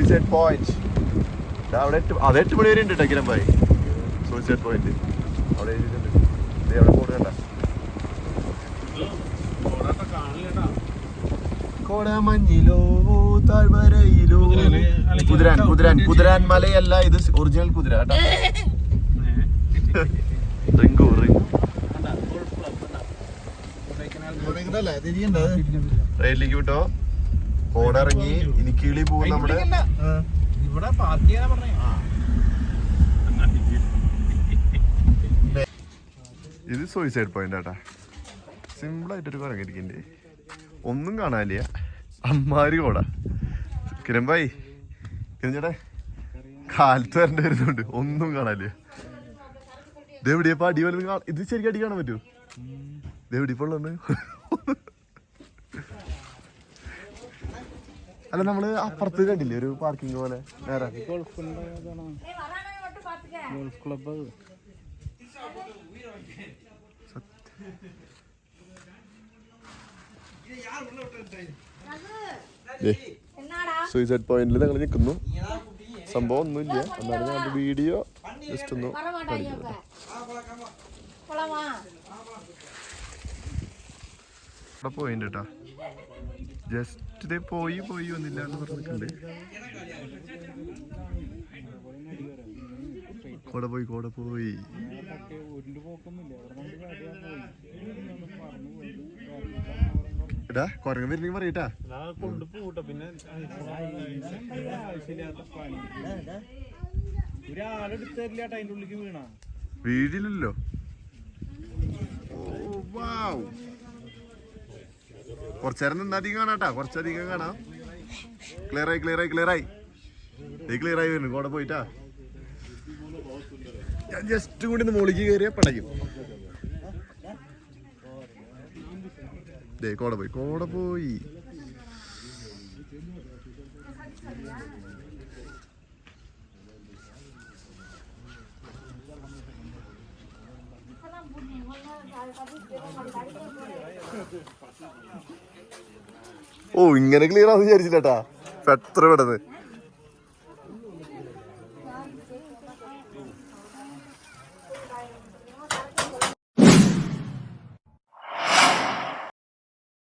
Suicide point. അവിടെ 8 മണി വരെ ഉണ്ട് കേട്ടോ കിരമ്പായി. സൂയിസൈഡ് പോയിന്റ് അവിടെ എഴുതിയിട്ടുണ്ട്. അവിടെ ബോർഡ് കണ്ട കോടമഞ്ഞിലോ താഴ്വരയിലോ. കുതിരാൻ മലയല്ല ഇത്, ഒറിജിനൽ കുതിര കേട്ടോ. റിങ്കു റെയിലേക്ക് വിട്ടോ. കോട ഇറങ്ങി ഇനി കിളി പോകും നമ്മുടെ. ഇത് സൂയിസൈഡ് പോയിന്റ് ആട്ടാ. സിമ്പിളായിട്ടൊരു കുറങ്ങിരിക്കണ്ടേ, ഒന്നും കാണാനില്ല. അമ്മാരി കോട. കിരമ്പായി കിരഞ്ഞേട്ടെ കാലത്ത് വരേണ്ടി വരുന്നുണ്ട്, ഒന്നും കാണാനില്ല. ഇതെവിടെയപ്പോ അടി വല്ലതും ഇത് ശരിക്കും അടി കാണാൻ പറ്റൂ? ഇതെവിടെ ഇപ്പോൾ ഉള്ളത്? അല്ല നമ്മള് അപ്പുറത്ത് കണ്ടില്ലേ ഒരു പാർക്കിംഗ് പോലെ നേരെ? സൂയിസൈഡ് പോയിന്റിൽ ഞങ്ങൾ നിൽക്കുന്നു. സംഭവം ഒന്നുമില്ല, എന്നാലും ഞാൻ വീഡിയോ ജസ്റ്റ് ഒന്ന് കാണിക്കുന്നത്. ഇവിടെ പോയിന്റ് കേട്ടാ, ജസ്റ്റ് പോയി ഒന്നില്ല എന്ന് പറഞ്ഞിട്ടുണ്ട്. കോട പോയി എടാ കൊരങ്ങ വരുന്നെങ്കിൽ പറയട്ടാ. വീടില്ലല്ലോ. കുറച്ചേരം നിന്നാ അധികം കാണാട്ടാ, കുറച്ചധികം കാണാം. ക്ലിയറായി വരുന്നു. കോട പോയിട്ടാ ഞാൻ ജസ്റ്റ് കൂടി മുകളിലേക്ക് കയറിയ പടയ്ക്കും. കോട പോയി. ഓ ഇങ്ങനെ ക്ലിയർ ആണെന്ന് വിചാരിച്ചില്ലട്ടാ, എത്ര പെട്ടെന്ന്.